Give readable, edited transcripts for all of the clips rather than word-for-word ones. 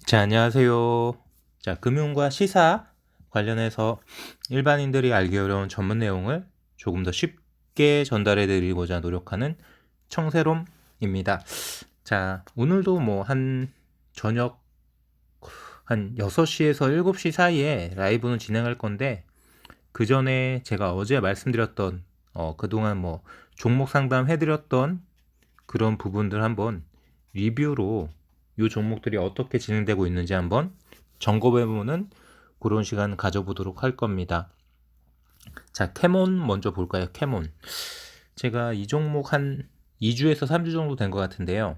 자, 안녕하세요. 자, 금융과 시사 관련해서 일반인들이 알기 어려운 전문 내용을 조금 더 쉽게 전달해 드리고자 노력하는 청세롬입니다. 자, 오늘도 저녁 한 6시에서 7시 사이에 라이브는 진행할 건데, 그 전에 제가 어제 말씀드렸던, 그동안 종목 상담 해드렸던 그런 부분들 한번 리뷰로 이 종목들이 어떻게 진행되고 있는지 한번 점검해보는 그런 시간 가져보도록 할 겁니다. 자, 캐몬 먼저 볼까요? 캐몬. 제가 이 종목 한 2주에서 3주 정도 된 것 같은데요.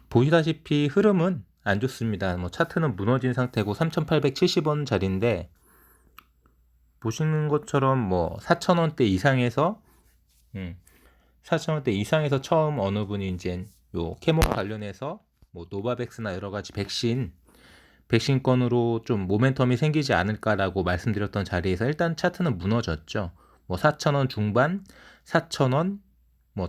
보시다시피 흐름은 안 좋습니다. 차트는 무너진 상태고 3,870원 자리인데, 보시는 것처럼 4,000원대 이상에서 4,000원대 이상에서 처음 어느 분이 이제 요 캐몬 관련해서 노바백스나 여러 가지 백신권으로 좀 모멘텀이 생기지 않을까라고 말씀드렸던 자리에서 일단 차트는 무너졌죠. 4,000원 중반, 4,000원,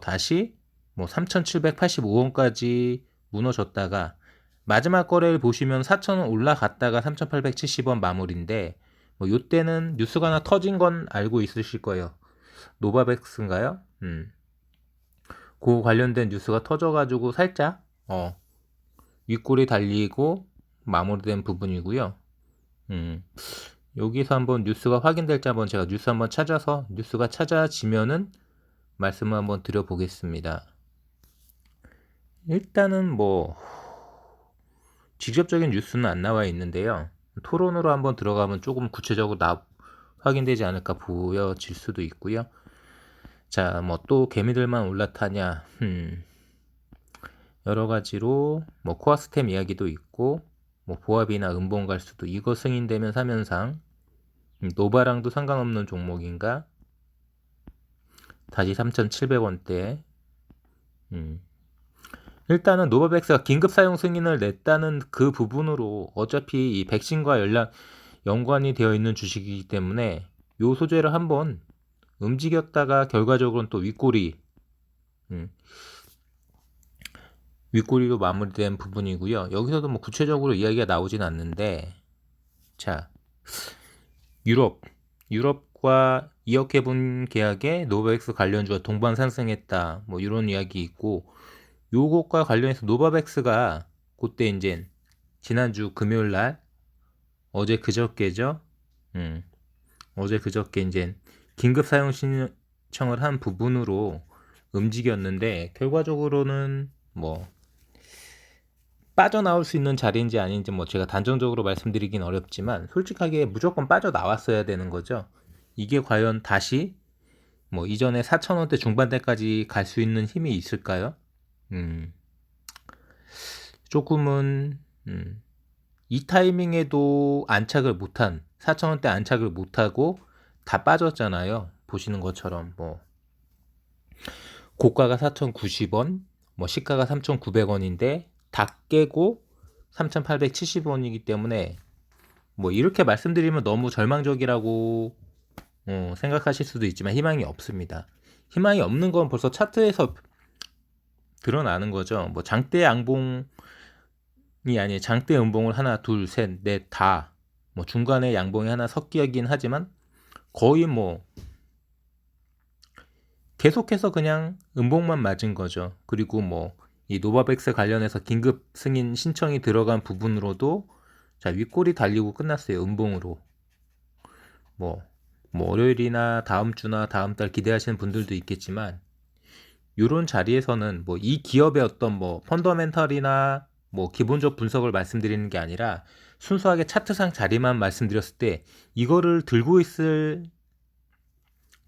다시 3,785원까지 무너졌다가 마지막 거래를 보시면 4,000원 올라갔다가 3,870원 마무리인데 요때는 뉴스가 하나 터진 건 알고 있으실 거예요. 노바백스인가요? 그 관련된 뉴스가 터져가지고 살짝 윗골이 달리고 마무리된 부분이고요. 여기서 한번 뉴스가 확인될지 한번 제가 뉴스 한번 찾아서 뉴스가 찾아지면은 말씀을 한번 드려보겠습니다. 일단은 직접적인 뉴스는 안 나와 있는데요. 토론으로 한번 들어가면 조금 구체적으로 확인되지 않을까 보여질 수도 있고요. 자, 또 개미들만 올라타냐? 여러 가지로 코아스템 이야기도 있고 보합이나 음봉 갈 수도 이거 승인되면 사면상 노바랑도 상관없는 종목인가? 다시 3,700원대. 일단은 노바백스가 긴급 사용 승인을 냈다는 그 부분으로 어차피 이 백신과 연관이 되어 있는 주식이기 때문에 요 소재를 한번 움직였다가 결과적으로는 또 윗꼬리로 마무리된 부분이고요. 여기서도 구체적으로 이야기가 나오진 않는데, 자, 유럽과 2억 해분 계약에 노바백스 관련주가 동반 상승했다. 이런 이야기 있고, 요것과 관련해서 노바백스가 그때 이제 지난주 금요일 날 어제 그저께죠. 어제 그저께 이제 긴급 사용 신청을 한 부분으로 움직였는데 결과적으로는 빠져나올 수 있는 자리인지 아닌지 제가 단정적으로 말씀드리긴 어렵지만 솔직하게 무조건 빠져나왔어야 되는 거죠. 이게 과연 다시 이전에 4,000원대 중반대까지 갈 수 있는 힘이 있을까요? 조금은 이 타이밍에도 안착을 못한 4,000원대 안착을 못하고 다 빠졌잖아요. 보시는 것처럼 고가가 4,090원, 시가가 3,900원인데 다 깨고 3,870원이기 때문에 이렇게 말씀드리면 너무 절망적이라고 생각하실 수도 있지만 희망이 없습니다. 희망이 없는 건 벌써 차트에서 드러나는 거죠. 장대 양봉이 아니 장대 음봉을 하나, 둘, 셋, 넷 다 중간에 양봉이 하나 섞이긴 하지만 거의 계속해서 그냥 음봉만 맞은 거죠. 그리고 이 노바백스 관련해서 긴급 승인 신청이 들어간 부분으로도 자 윗골이 달리고 끝났어요. 음봉으로. 월요일이나 다음 주나 다음 달 기대하시는 분들도 있겠지만 이런 자리에서는 이 기업의 어떤 펀더멘털이나 기본적 분석을 말씀드리는 게 아니라 순수하게 차트상 자리만 말씀드렸을 때 이거를 들고 있을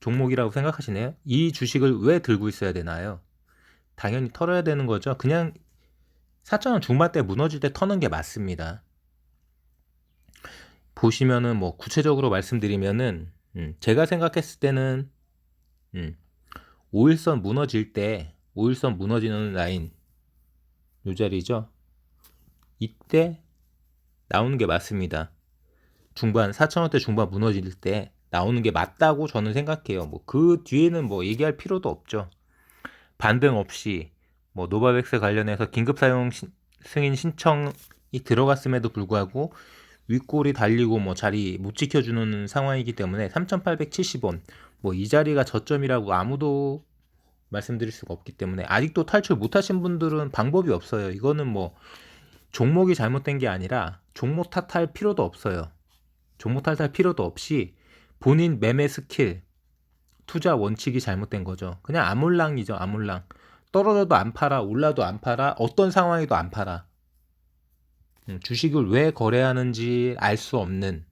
종목이라고 생각하시네요. 이 주식을 왜 들고 있어야 되나요? 당연히 털어야 되는 거죠. 그냥 4,000원 중반대 무너질 때 터는 게 맞습니다. 보시면은 구체적으로 말씀드리면은 제가 생각했을 때는 5일선 무너질 때 5일선 무너지는 라인 요 자리죠. 이때 나오는 게 맞습니다. 중반 4,000원대 중반 무너질 때 나오는 게 맞다고 저는 생각해요. 그 뒤에는 얘기할 필요도 없죠. 반등 없이 뭐 노바백스 관련해서 긴급 사용 승인 신청이 들어갔음에도 불구하고 윗골이 달리고 뭐 자리 못 지켜주는 상황이기 때문에 3,870원 뭐 이 자리가 저점이라고 아무도 말씀드릴 수가 없기 때문에 아직도 탈출 못하신 분들은 방법이 없어요. 이거는 뭐 종목이 잘못된 게 아니라 종목 탓할 필요도 없어요. 종목 탓할 필요도 없이 본인 매매 스킬, 투자 원칙이 잘못된 거죠. 그냥 아몰랑이죠. 아몰랑. 떨어져도 안 팔아, 올라도 안 팔아, 어떤 상황에도 안 팔아. 주식을 왜 거래하는지 알 수 없는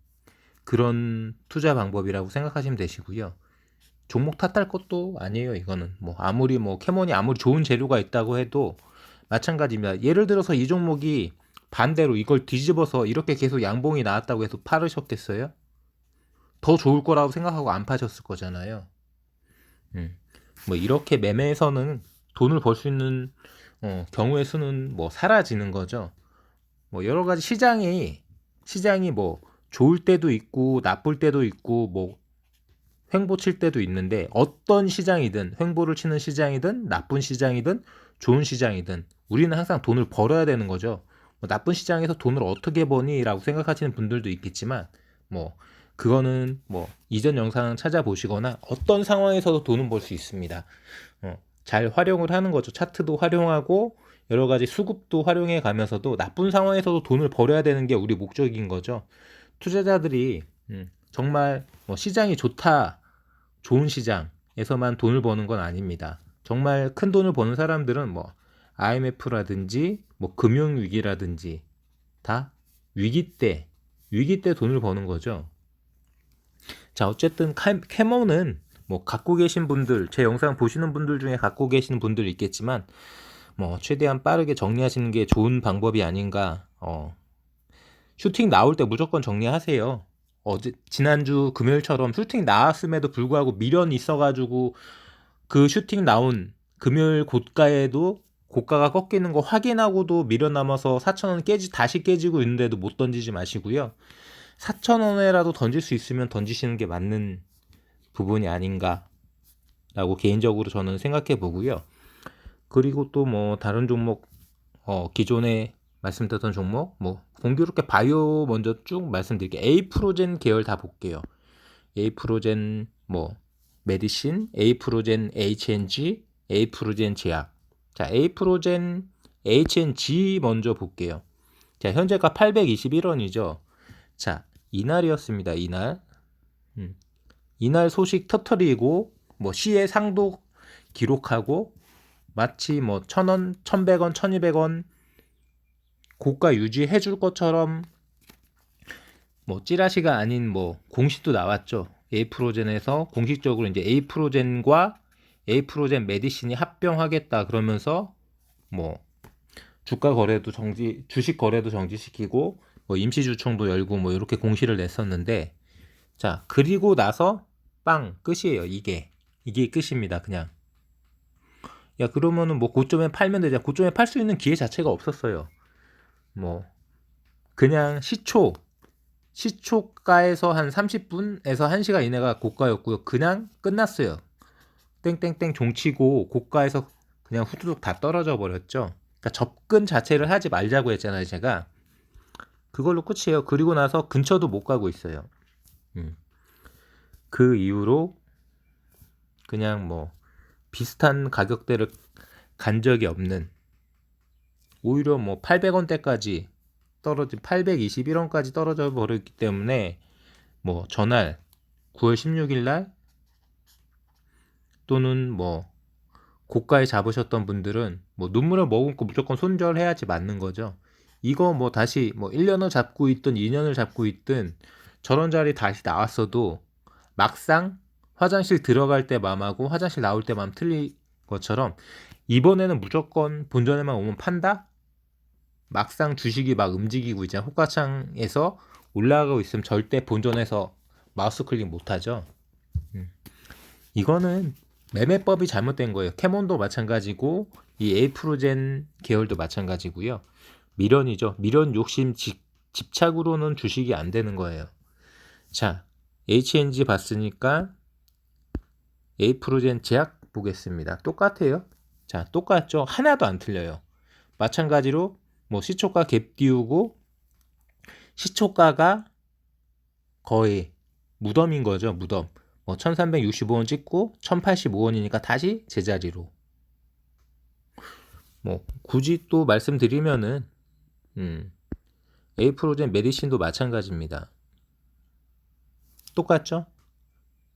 그런 투자 방법이라고 생각하시면 되시고요. 종목 탓할 것도 아니에요. 이거는 뭐 아무리 뭐 캐몬이 아무리 좋은 재료가 있다고 해도 마찬가지입니다. 예를 들어서 이 종목이 반대로 이걸 뒤집어서 이렇게 계속 양봉이 나왔다고 해서 팔으셨겠어요? 더 좋을 거라고 생각하고 안 파셨을 거잖아요. 뭐 이렇게 매매에서는 돈을 벌 수 있는 경우의 수는 뭐 사라지는 거죠. 뭐 여러 가지 시장이 뭐 좋을 때도 있고 나쁠 때도 있고 뭐 횡보 칠 때도 있는데 어떤 시장이든 횡보를 치는 시장이든 나쁜 시장이든 좋은 시장이든 우리는 항상 돈을 벌어야 되는 거죠. 뭐 나쁜 시장에서 돈을 어떻게 버니라고 생각하시는 분들도 있겠지만 뭐 그거는 뭐 이전 영상 찾아보시거나 어떤 상황에서도 돈은 벌 수 있습니다. 잘 활용을 하는 거죠. 차트도 활용하고 여러 가지 수급도 활용해 가면서도 나쁜 상황에서도 돈을 벌어야 되는 게 우리 목적인 거죠. 투자자들이 정말 뭐 시장이 좋다, 좋은 시장에서만 돈을 버는 건 아닙니다. 정말 큰 돈을 버는 사람들은 뭐 IMF라든지 뭐 금융위기라든지 다 위기 때 돈을 버는 거죠. 자, 어쨌든 캐몬은 뭐 갖고 계신 분들, 제 영상 보시는 분들 중에 갖고 계시는 분들 있겠지만 뭐 최대한 빠르게 정리하시는 게 좋은 방법이 아닌가. 슈팅 나올 때 무조건 정리하세요. 지난주 금요일처럼 슈팅 나왔음에도 불구하고 미련이 있어가지고 그 슈팅 나온 금요일 고가가 꺾이는 거 확인하고도 미련 남아서 4,000원 다시 깨지고 있는데도 못 던지지 마시고요. 4,000원에라도 던질 수 있으면 던지시는 게 맞는 부분이 아닌가라고 개인적으로 저는 생각해 보고요. 그리고 또 뭐 다른 종목 기존에 말씀드렸던 종목 뭐 공교롭게 바이오 먼저 쭉 말씀드릴게요. 에이프로젠 계열 다 볼게요. 에이프로젠 뭐 메디신, 에이프로젠 HNG, 에이프로젠 제약. 자, 에이프로젠 HNG 먼저 볼게요. 자, 현재가 821원이죠. 자, 이날이었습니다. 이날 소식 터트리고 뭐 시의 상도 기록하고 마치 뭐 1,000원, 1,100원, 1,200원 고가 유지해 줄 것처럼 뭐 찌라시가 아닌 뭐 공식도 나왔죠. 에이프로젠에서 공식적으로 이제 에이프로젠과 에이프로젠 메디신이 합병하겠다 그러면서 뭐 주가 거래도 주식 거래도 정지시키고 뭐 임시주총도 열고 뭐 이렇게 공시를 냈었는데 자, 그리고 나서 빵 끝이에요. 이게 끝입니다. 그냥 야 그러면은 뭐 고점에 팔면 되잖아. 고점에 팔 수 있는 기회 자체가 없었어요. 뭐 그냥 시초가에서 한 30분에서 1시간 이내가 고가였고요. 그냥 끝났어요. 땡땡땡 종치고 고가에서 그냥 후두둑 다 떨어져 버렸죠. 그러니까 접근 자체를 하지 말자고 했잖아요. 제가 그걸로 끝이에요. 그리고 나서 근처도 못 가고 있어요. 그 이후로 그냥 뭐 비슷한 가격대를 간 적이 없는 오히려 뭐 800원대까지 떨어진 821원까지 떨어져 버렸기 때문에 뭐 전날 9월 16일 날 또는 뭐 고가에 잡으셨던 분들은 뭐 눈물을 머금고 무조건 손절해야지 맞는 거죠. 이거 뭐 다시 뭐 1년을 잡고 있든 2년을 잡고 있든 저런 자리 다시 나왔어도 막상 화장실 들어갈 때 맘하고 화장실 나올 때 맘 틀린 것처럼 이번에는 무조건 본전에만 오면 판다? 막상 주식이 막 움직이고 있잖아. 호가창에서 올라가고 있으면 절대 본전에서 마우스 클릭 못하죠. 이거는 매매법이 잘못된 거예요. 캐몬도 마찬가지고 이 에이프로젠 계열도 마찬가지고요. 미련이죠. 미련 욕심 집착으로는 주식이 안 되는 거예요. 자, HNG 봤으니까 에이프로젠 제약 보겠습니다. 똑같아요. 자, 똑같죠? 하나도 안 틀려요. 마찬가지로 뭐 시초가 갭 띄우고 시초가가 거의 무덤인 거죠. 무덤. 뭐 1365원 찍고 1085원이니까 다시 제자리로. 뭐 굳이 또 말씀드리면은 에이프로젠 메디신도 마찬가지입니다. 똑같죠?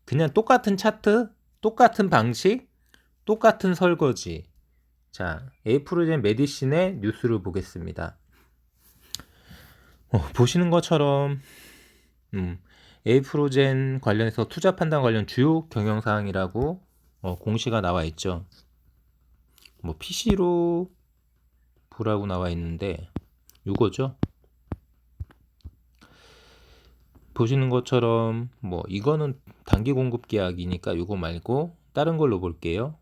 그냥 똑같은 차트, 똑같은 방식, 똑같은 설거지. 자, 에이프로젠 메디신의 뉴스를 보겠습니다. 보시는 것처럼 에이프로젠 관련해서 투자 판단 관련 주요 경영사항이라고 공시가 나와 있죠. 뭐 PC로 보라고 나와 있는데 이거죠. 보시는 것처럼 뭐 이거는 단기 공급 계약이니까 이거 말고 다른 걸로 볼게요.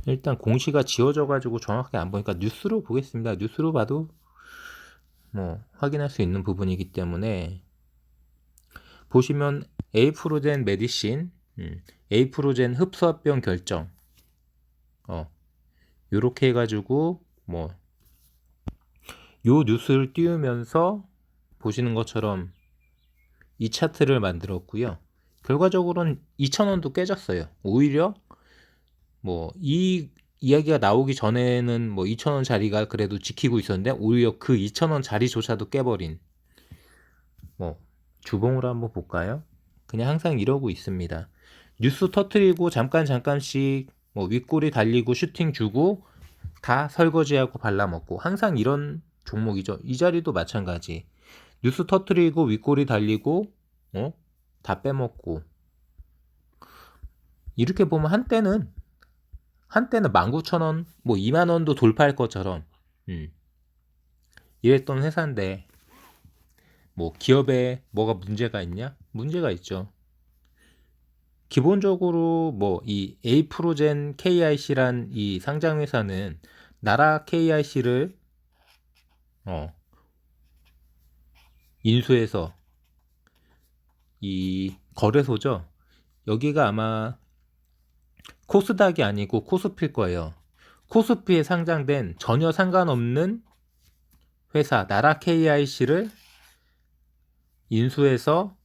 일단 공시가 지워져 가지고 정확하게 안 보니까 뉴스로 보겠습니다. 뉴스로 봐도 뭐 확인할 수 있는 부분이기 때문에 보시면 에이프로젠 메디신, 에이프로젠 흡수합병 결정 요렇게 해가지고 뭐 요 뉴스를 띄우면서 보시는 것처럼 이 차트를 만들었고요. 결과적으로는 2,000원도 깨졌어요. 오히려 뭐 이 이야기가 나오기 전에는 뭐 2,000원 자리가 그래도 지키고 있었는데 오히려 그 2,000원 자리조차도 깨버린 뭐 주봉으로 한번 볼까요? 그냥 항상 이러고 있습니다. 뉴스 터트리고 잠깐씩 뭐 윗골이 달리고 슈팅 주고 다 설거지하고 발라먹고 항상 이런 종목이죠. 이 자리도 마찬가지. 뉴스 터트리고 윗골이 달리고 다 빼먹고 이렇게 보면 한때는 19,000원 뭐 20,000원도 돌파할 것처럼 이랬던 회사인데 뭐 기업에 뭐가 문제가 있냐? 문제가 있죠. 기본적으로 뭐 이 에이프로젠 KIC란 이 상장 회사는 나라 KIC를 인수해서 이 거래소죠. 여기가 아마 코스닥이 아니고 코스피일 거예요. 코스피에 상장된 전혀 상관없는 회사 나라 KIC를 인수해서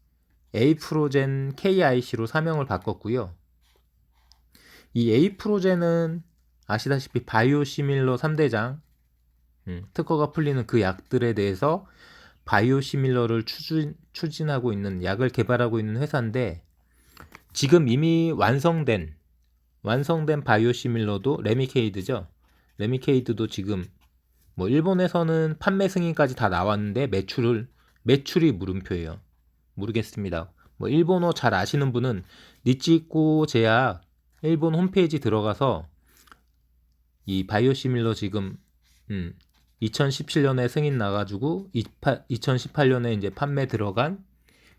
에이프로젠 KIC로 사명을 바꿨고요. 이 에이프로젠은 아시다시피 바이오시밀러 3대장 특허가 풀리는 그 약들에 대해서 바이오시밀러를 추진하고 있는 약을 개발하고 있는 회사인데 지금 이미 완성된 바이오시밀러도 레미케이드죠. 레미케이드도 지금 뭐 일본에서는 판매 승인까지 다 나왔는데 매출이 물음표예요. 모르겠습니다. 뭐 일본어 잘 아시는 분은 니치코 제약 일본 홈페이지 들어가서 이 바이오시밀러 지금 2017년에 승인 나가지고 2018년에 이제 판매 들어간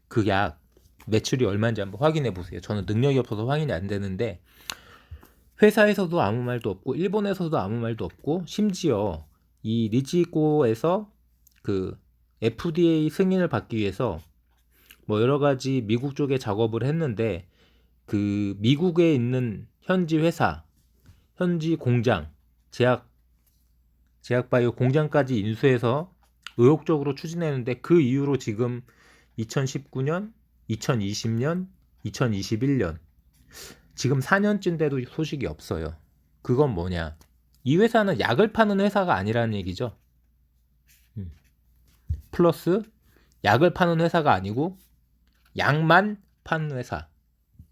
그 약 매출이 얼마인지 한번 확인해 보세요. 저는 능력이 없어서 확인이 안 되는데 회사에서도 아무 말도 없고 일본에서도 아무 말도 없고 심지어 이 니치코에서 그 FDA 승인을 받기 위해서 뭐 여러 가지 미국 쪽에 작업을 했는데 그 미국에 있는 현지 회사, 현지 공장, 제약바이오 공장까지 인수해서 의욕적으로 추진했는데 그 이후로 지금 2019년, 2020년, 2021년 지금 4년쯤 돼도 소식이 없어요. 그건 뭐냐? 이 회사는 약을 파는 회사가 아니라는 얘기죠. 플러스 약을 파는 회사가 아니고 약만 파는 회사.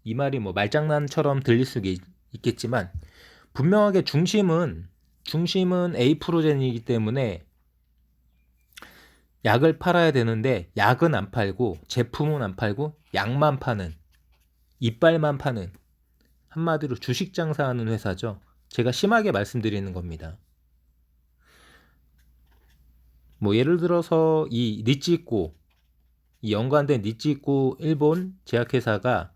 이 말이 뭐 말장난처럼 들릴 수 있겠지만 분명하게 중심은 에이프로젠이기 때문에 약을 팔아야 되는데 약은 안 팔고 제품은 안 팔고 약만 파는 이빨만 파는 한마디로 주식 장사하는 회사죠. 제가 심하게 말씀드리는 겁니다. 뭐 예를 들어서 이 니치코 이 연관된 니치코 일본 제약회사가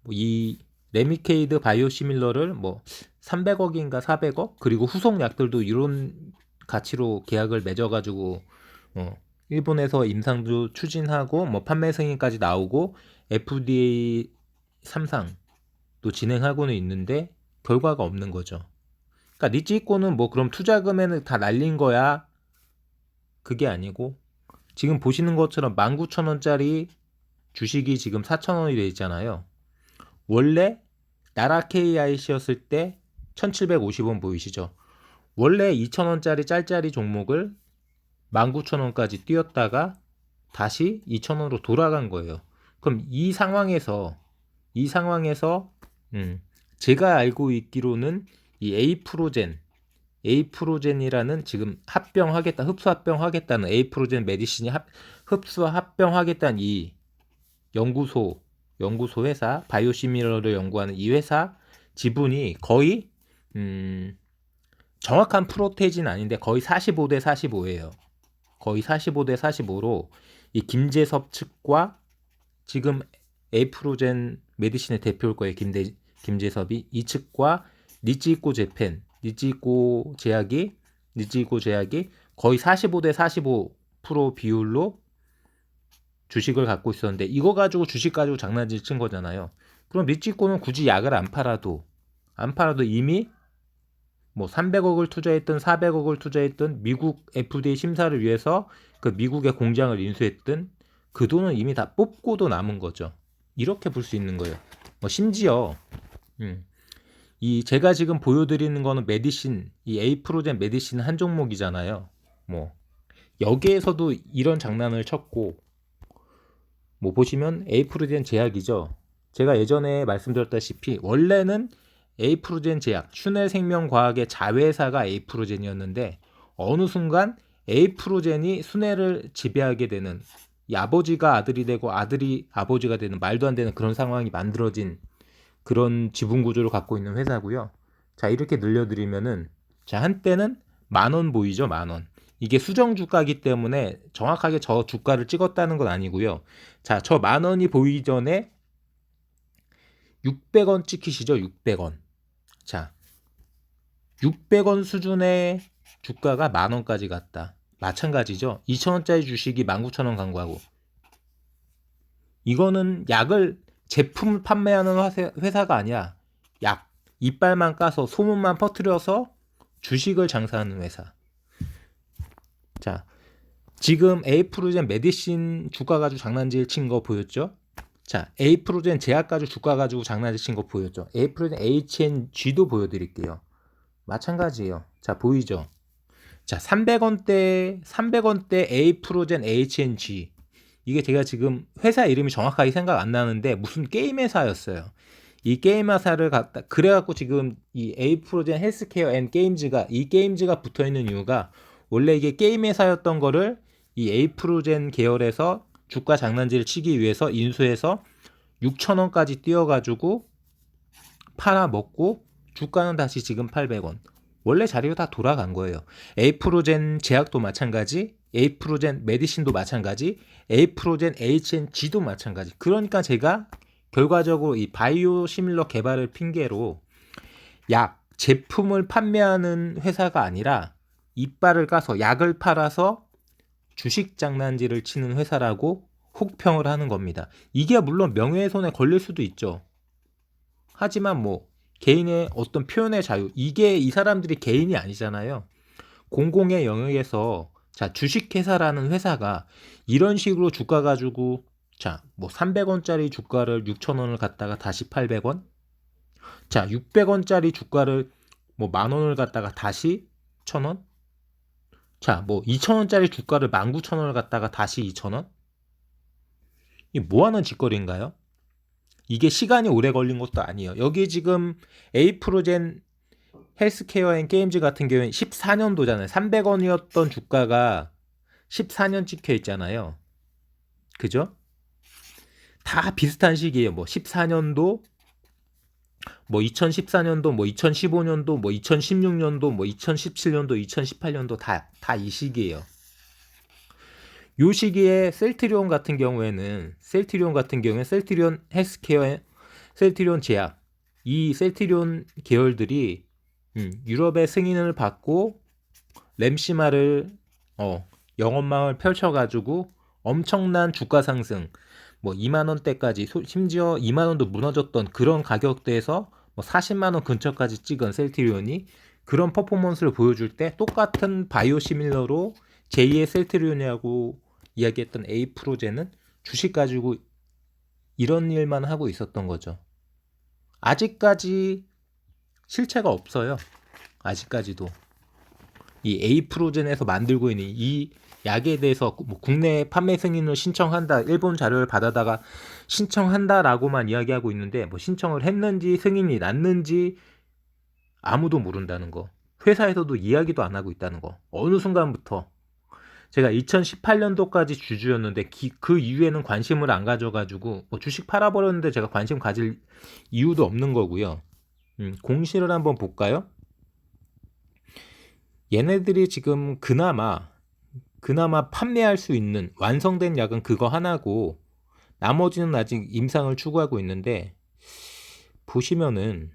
이 레미케이드 바이오시밀러를 뭐 300억인가 400억 그리고 후속 약들도 이런 가치로 계약을 맺어가지고 일본에서 임상도 추진하고 뭐 판매 승인까지 나오고 FDA 3상도 진행하고는 있는데 결과가 없는 거죠. 그러니까 니치이코는 뭐 그럼 투자금에는 다 날린 거야? 그게 아니고 지금 보시는 것처럼 19,000원짜리 주식이 지금 4,000원이 돼 있잖아요. 원래 나라 KIC였을 때 1,750원 보이시죠? 원래 2,000원짜리 짤짜리 종목을 19,000원까지 뛰었다가 다시 2,000원으로 돌아간 거예요. 그럼 이 상황에서 제가 알고 있기로는 이 에이프로젠이라는 지금 흡수 합병하겠다는 에이프로젠 메디신이 흡수 합병하겠다는 이 연구소 회사 바이오시밀러를 연구하는 이 회사 지분이 거의 정확한 프로테이지는 아닌데 거의 45대 45예요. 거의 45대 45로 이 김재섭 측과 지금 에이프로젠 메디신의 대표일 거예요. 김재섭이 이 측과 니치이코 제약이 거의 45대 45% 비율로 주식을 갖고 있었는데 이거 가지고 주식 가지고 장난질 친 거잖아요. 그럼 니치이코는 굳이 약을 안 팔아도 이미 뭐 300억을 투자했든 400억을 투자했든 미국 FDA 심사를 위해서 그 미국의 공장을 인수했든 그 돈은 이미 다 뽑고도 남은 거죠. 이렇게 볼 수 있는 거예요. 심지어 이 제가 지금 보여드리는 거는 메디신, 이 에이프로젠 메디신 한 종목이잖아요. 뭐 여기에서도 이런 장난을 쳤고 뭐 보시면 에이프로젠 제약이죠. 제가 예전에 말씀드렸다시피 원래는 에이프로젠 제약, 슈넬 생명과학의 자회사가 에이프로젠이었는데 어느 순간 에이프로젠이 슈넬을 지배하게 되는 이 아버지가 아들이 되고 아들이 아버지가 되는 말도 안 되는 그런 상황이 만들어진 그런 지분 구조를 갖고 있는 회사고요. 자, 이렇게 늘려드리면은 자, 한때는 10,000원 보이죠? 10,000원. 이게 수정 주가이기 때문에 정확하게 저 주가를 찍었다는 건 아니고요. 자, 저 10,000원이 보이기 전에 600원 찍히시죠? 600원. 자, 600원 수준의 주가가 10,000원까지 갔다. 마찬가지죠. 2,000원짜리 주식이 19,000원 간 거하고. 이거는 제품을 판매하는 회사가 아니야. 약, 이빨만 까서 소문만 퍼뜨려서 주식을 장사하는 회사. 자, 지금 에이프로젠 메디신 주가 가지고 장난질 친 거 보였죠? 자, 에이프로젠 제약 가지고 주가 가지고 장난질 친 거 보였죠? 에이프로젠 HNG도 보여드릴게요. 마찬가지예요. 자, 보이죠? 자, 300원대 에이프로젠 HNG. 이게 제가 지금 회사 이름이 정확하게 생각 안 나는데 무슨 게임 회사였어요. 이 게임 회사를 갖다 그래갖고 지금 이 에이프로젠 헬스케어 앤 게임즈가 이 게임즈가 붙어 있는 이유가 원래 이게 게임 회사였던 거를 이 에이프로젠 계열에서 주가 장난질을 치기 위해서 인수해서 6,000원까지 띄워가지고 팔아먹고 주가는 다시 지금 800원. 원래 자리로 다 돌아간 거예요. 에이프로젠 제약도 마찬가지, 에이프로젠 메디신도 마찬가지, 에이프로젠 HNG도 마찬가지. 그러니까 제가 결과적으로 이 바이오 시밀러 개발을 핑계로 제품을 판매하는 회사가 아니라 이빨을 까서 약을 팔아서 주식 장난질을 치는 회사라고 혹평을 하는 겁니다. 이게 물론 명예훼손에 걸릴 수도 있죠. 하지만 뭐 개인의 어떤 표현의 자유, 이게 이 사람들이 개인이 아니잖아요. 공공의 영역에서 자, 주식회사라는 회사가 이런 식으로 주가 가지고 자, 뭐 300원짜리 주가를 6,000원을 갖다가 다시 800원? 자, 600원짜리 주가를 뭐 10,000원을 갖다가 다시 1,000원? 자, 뭐 2,000원짜리 주가를 19,000원을 갖다가 다시 2,000원? 이게 뭐 하는 짓거리인가요? 이게 시간이 오래 걸린 것도 아니에요. 여기 지금 에이프로젠 헬스케어 앤 게임즈 같은 경우에 14년도잖아요. 300원이었던 주가가 14년 찍혀 있잖아요. 그죠? 다 비슷한 시기예요. 뭐 14년도, 뭐 2014년도, 뭐 2015년도, 뭐 2016년도, 뭐 2017년도, 2018년도 다 이 시기예요. 요 시기에 셀트리온 같은 경우에는 셀트리온 헬스케어, 셀트리온 제약, 이 셀트리온 계열들이 유럽의 승인을 받고 램시마를 영업망을 펼쳐가지고 엄청난 주가 상승, 뭐 2만 원대까지, 심지어 2만 원도 무너졌던 그런 가격대에서 뭐 40만 원 근처까지 찍은 셀트리온이 그런 퍼포먼스를 보여줄 때 똑같은 바이오시밀러로 제2의 셀트리온이라고 이야기했던 에이프로젠은 주식 가지고 이런 일만 하고 있었던 거죠. 아직까지 실체가 없어요. 아직까지도. 이 에이프로젠에서 만들고 있는 이 약에 대해서 뭐 국내 판매 승인을 신청한다, 일본 자료를 받아다가 신청한다라고만 이야기하고 있는데 뭐 신청을 했는지 승인이 났는지 아무도 모른다는 거. 회사에서도 이야기도 안 하고 있다는 거. 어느 순간부터 제가 2018년도까지 주주였는데 그 이후에는 관심을 안 가져가지고 뭐 주식 팔아버렸는데 제가 관심 가질 이유도 없는 거고요. 공시를 한번 볼까요? 얘네들이 지금 그나마 판매할 수 있는 완성된 약은 그거 하나고 나머지는 아직 임상을 추구하고 있는데 보시면은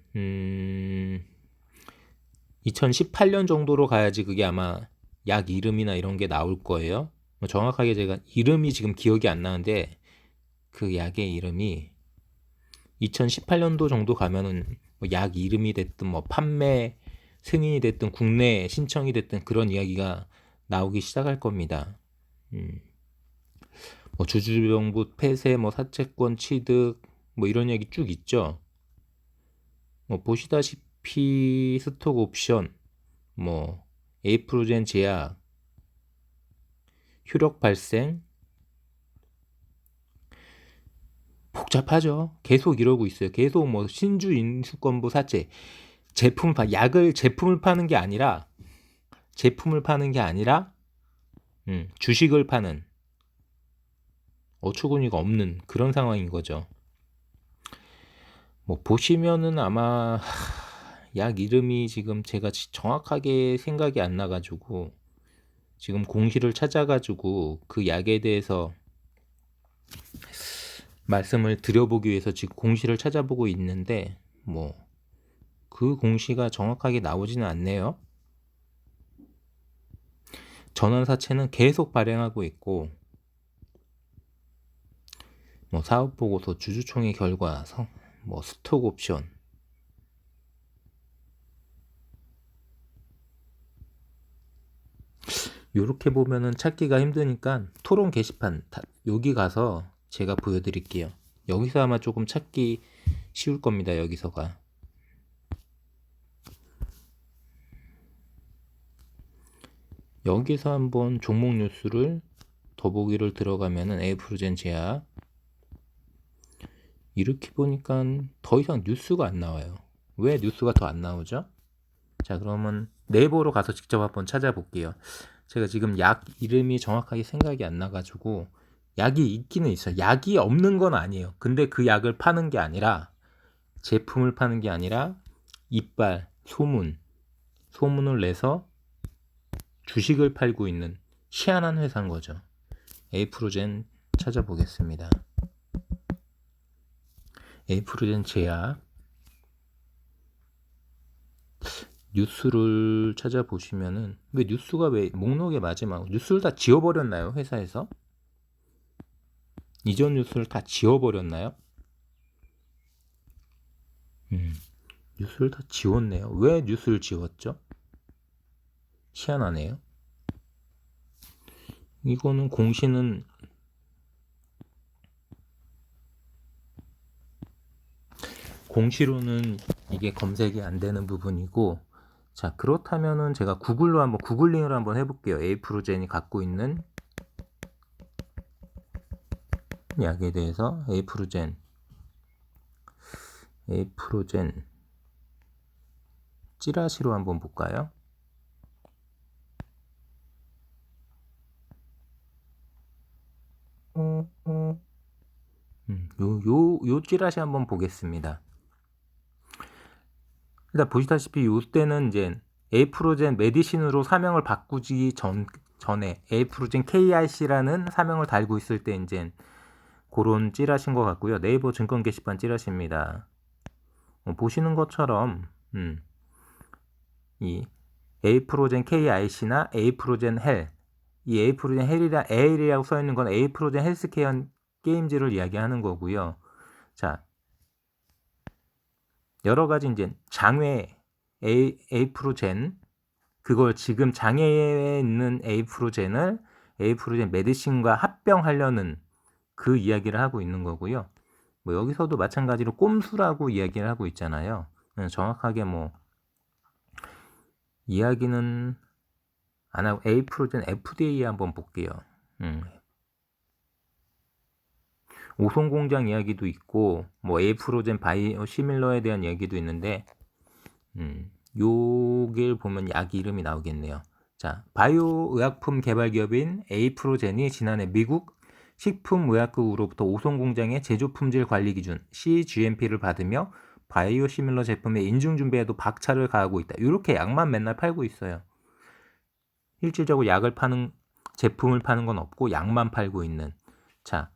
2018년 정도로 가야지 그게 아마 약 이름이나 이런 게 나올 거예요. 정확하게 제가 이름이 지금 기억이 안 나는데 그 약의 이름이 2018년도 정도 가면은 뭐약 이름이 됐든 뭐 판매 승인이 됐든 국내 신청이 됐든 그런 이야기가 나오기 시작할 겁니다. 뭐 주주정부 폐쇄, 뭐 사채권 취득, 뭐 이런 얘기 쭉 있죠. 뭐 보시다시피 스톡 옵션, 뭐 에이프로젠 제약, 효력 발생, 복잡하죠. 계속 이러고 있어요. 계속 뭐 신주 인수권부 사채, 제품을 파는 게 아니라 주식을 파는 어처구니가 없는 그런 상황인 거죠. 뭐 보시면은 아마 약 이름이 지금 제가 정확하게 생각이 안 나가지고 지금 공시를 찾아가지고 그 약에 대해서 말씀을 드려보기 위해서 지금 공시를 찾아보고 있는데 뭐 그 공시가 정확하게 나오지는 않네요. 전환사채는 계속 발행하고 있고 뭐 사업보고서, 주주총회 결과, 뭐 스톡옵션 요렇게 보면은 찾기가 힘드니까 토론 게시판 여기 가서 제가 보여드릴게요. 여기서 아마 조금 찾기 쉬울 겁니다. 여기서가 여기서 한번 종목 뉴스를 더보기를 들어가면은 에이프로젠 제약 이렇게 보니까 더 이상 뉴스가 안 나와요. 왜 뉴스가 더 안 나오죠? 자, 그러면 네이버로 가서 직접 한번 찾아볼게요. 제가 지금 약 이름이 정확하게 생각이 안 나가지고 약이 있기는 있어요. 약이 없는 건 아니에요. 근데 그 약을 파는 게 아니라 제품을 파는 게 아니라 이빨, 소문을 내서 주식을 팔고 있는 희한한 회사인 거죠. 에이프로젠 찾아보겠습니다. 에이프로젠 제약 뉴스를 찾아보시면은 왜 뉴스가 왜 목록의 마지막 뉴스를 다 지워버렸나요? 회사에서? 이전 뉴스를 다 지워버렸나요? 뉴스를 다 지웠네요. 왜 뉴스를 지웠죠? 희한하네요. 이거는 공시는 공시로는 이게 검색이 안 되는 부분이고 자 그렇다면은 제가 구글링을 한번 해볼게요. 에이프로젠이 갖고 있는 약에 대해서 에이프로젠 찌라시로 한번 볼까요? 요 찌라시 한번 보겠습니다. 일단 보시다시피 요때는 이제 에이프로젠 메디신으로 사명을 바꾸기 전에 에이프로젠 KIC라는 사명을 달고 있을 때 이제 그런 찌라시인 것 같고요. 네이버 증권 게시판 찌라시입니다. 보시는 것처럼 이 에이프로젠 KIC나 에이프로젠 헬 이 에이프로젠 A라고 써 있는 건 에이프로젠 헬스케어 게임즈를 이야기하는 거고요. 자, 여러 가지 이제 장외 에이프로젠, 그걸 지금 장애에 있는 에이프로젠을 에이프로젠 메디신과 합병하려는 그 이야기를 하고 있는 거고요. 뭐 여기서도 마찬가지로 꼼수라고 이야기를 하고 있잖아요. 정확하게 뭐 이야기는 안 하고 에이프로젠 FDA 한번 볼게요. 오송공장 이야기도 있고 뭐 에이프로젠 바이오 시밀러에 대한 이야기도 있는데 요길 보면 약 이름이 나오겠네요. 자, 바이오 의약품 개발 기업인 에이프로젠이 지난해 미국 식품의약국으로부터 오송공장의 제조 품질 관리 기준 CGMP를 받으며 바이오 시밀러 제품의 인증 준비에도 박차를 가하고 있다. 이렇게 약만 맨날 팔고 있어요. 실질적으로 약을 파는 제품을 파는 건 없고 약만 팔고 있는. 자,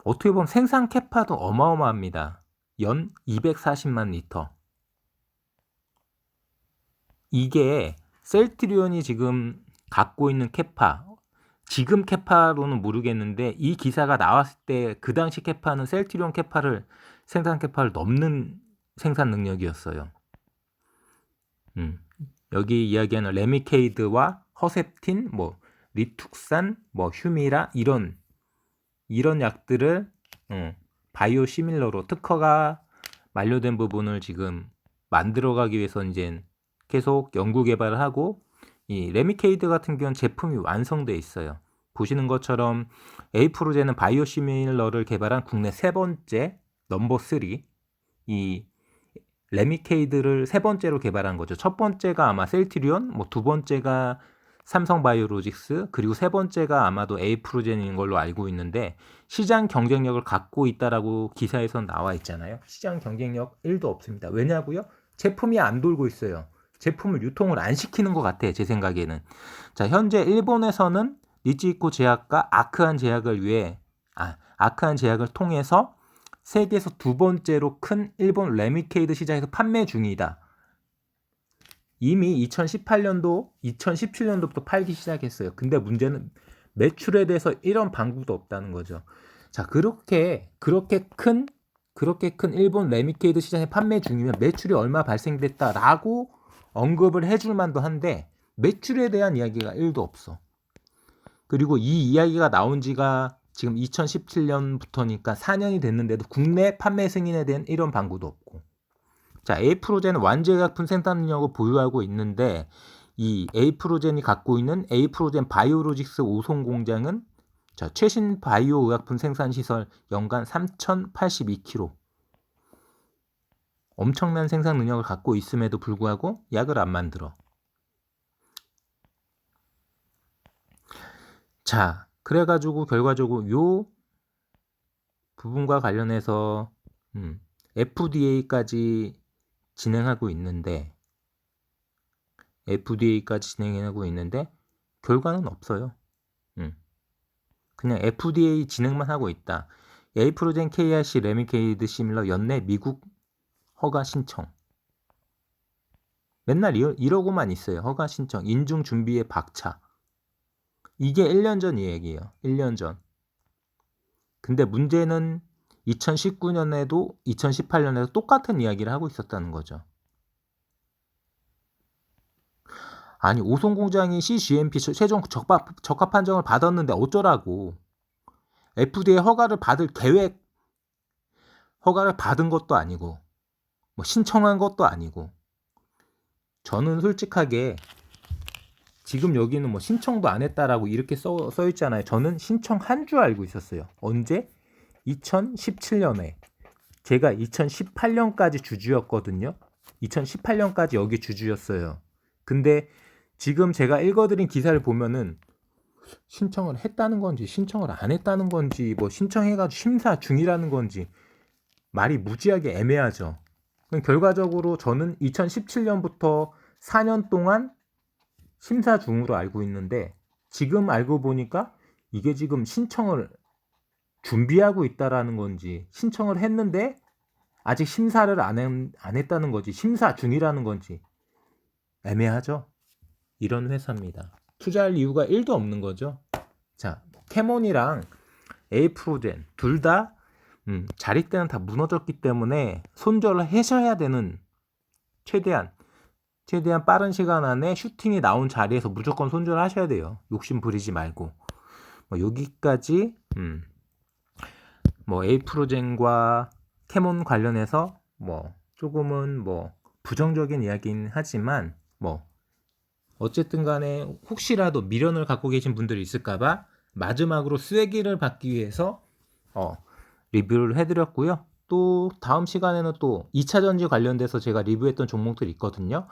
어떻게 보면 생산 캐파도 어마어마합니다. 연 240만 리터. 이게 셀트리온이 지금 갖고 있는 캐파, 지금 캐파로는 모르겠는데 이 기사가 나왔을 때 그 당시 캐파는 셀트리온 캐파를 생산 캐파를 넘는 생산 능력이었어요. 여기 이야기하는 레미케이드와 허셉틴, 뭐 리툭산, 뭐 휴미라 이런 약들을 바이오 시밀러로 특허가 만료된 부분을 지금 만들어가기 위해서 이제 계속 연구 개발을 하고, 이 레미케이드 같은 경우는 제품이 완성돼 있어요. 보시는 것처럼 에이프로젠은 바이오 시밀러를 개발한 국내 세 번째 넘버 3, 이 레미케이드를 세 번째로 개발한 거죠. 첫 번째가 아마 셀트리온, 뭐 두 번째가 삼성바이오로직스, 그리고 세 번째가 아마도 에이프로젠인 걸로 알고 있는데 시장 경쟁력을 갖고 있다라고 기사에선 나와 있잖아요. 시장 경쟁력 1도 없습니다. 왜냐고요? 제품이 안 돌고 있어요. 제품을 유통을 안 시키는 것 같아, 제 생각에는. 자, 현재 일본에서는 니치이코 제약과 아크한 제약을 통해서 세계에서 두 번째로 큰 일본 레미케이드 시장에서 판매 중이다. 이미 2018년도, 2017년도부터 팔기 시작했어요. 근데 문제는 매출에 대해서 이런 방구도 없다는 거죠. 자, 그렇게 큰 일본 레미케이드 시장에 판매 중이면 매출이 얼마 발생됐다라고 언급을 해줄 만도 한데 매출에 대한 이야기가 1도 없어. 그리고 이 이야기가 나온 지가 지금 2017년부터니까 4년이 됐는데도 국내 판매 승인에 대한 이런 방구도 없고. 자, 에이프로젠은 완제약품 생산 능력을 보유하고 있는데 이 에이프로젠이 갖고 있는 에이프로젠 바이오로직스 오송 공장은 자, 최신 바이오 의약품 생산 시설 연간 3,082kg. 엄청난 생산 능력을 갖고 있음에도 불구하고 약을 안 만들어. 자, 그래가지고 결과적으로 요 부분과 관련해서 FDA까지 진행하고 있는데 결과는 없어요. 그냥 FDA 진행만 하고 있다. 에이프로젠 KRC 레미케이드 시밀러 연내 미국 허가 신청. 맨날 이러고만 있어요. 허가 신청, 인증 준비에 박차. 이게 1년 전 얘기예요. 1년 전. 근데 문제는 2019년에도 2018년에도 똑같은 이야기를 하고 있었다는 거죠. 아니, 오송공장이 CGMP 최종 적합 판정을 받았는데 어쩌라고. FDA 허가를 받은 것도 아니고 뭐 신청한 것도 아니고. 저는 솔직하게 지금 여기는 뭐 신청도 안 했다라고 이렇게 써 있잖아요. 저는 신청한 줄 알고 있었어요. 언제? 2017년에. 제가 2018년까지 주주였거든요. 2018년까지 여기 주주였어요. 근데 지금 제가 읽어드린 기사를 보면은 신청을 했다는 건지 신청을 안 했다는 건지 뭐 신청해가지고 심사 중이라는 건지 말이 무지하게 애매하죠. 결과적으로 저는 2017년부터 4년 동안 심사 중으로 알고 있는데 지금 알고 보니까 이게 지금 신청을 준비하고 있다라는 건지 신청을 했는데 아직 심사를 안 했다는 건지 심사 중이라는 건지 애매하죠. 이런 회사입니다. 투자할 이유가 1도 없는 거죠. 자, 캐몬이랑 에이프로젠 둘 다 자릿대는 다 무너졌기 때문에 손절을 하셔야 되는, 최대한 빠른 시간 안에 슈팅이 나온 자리에서 무조건 손절하셔야 돼요. 욕심 부리지 말고. 뭐 여기까지 뭐 에이프로젠과 캐몬 관련해서 뭐 조금은 뭐 부정적인 이야기는 하지만 뭐 어쨌든 간에 혹시라도 미련을 갖고 계신 분들이 있을까봐 마지막으로 쐐기를 받기 위해서 리뷰를 해드렸고요. 또 다음 시간에는 또 2차전지 관련돼서 제가 리뷰했던 종목들이 있거든요.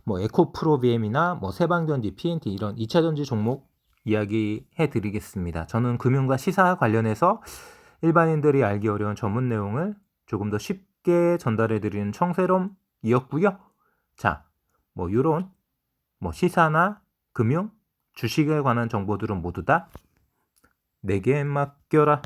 뭐 에코프로비엠이나 뭐 세방전지, PNT 이런 2차전지 종목 이야기해 드리겠습니다. 저는 금융과 시사 관련해서 일반인들이 알기 어려운 전문 내용을 조금 더 쉽게 전달해 드리는 청세롬이었고요. 자, 뭐 이런 뭐 시사나 금융, 주식에 관한 정보들은 모두 다 내게 맡겨라.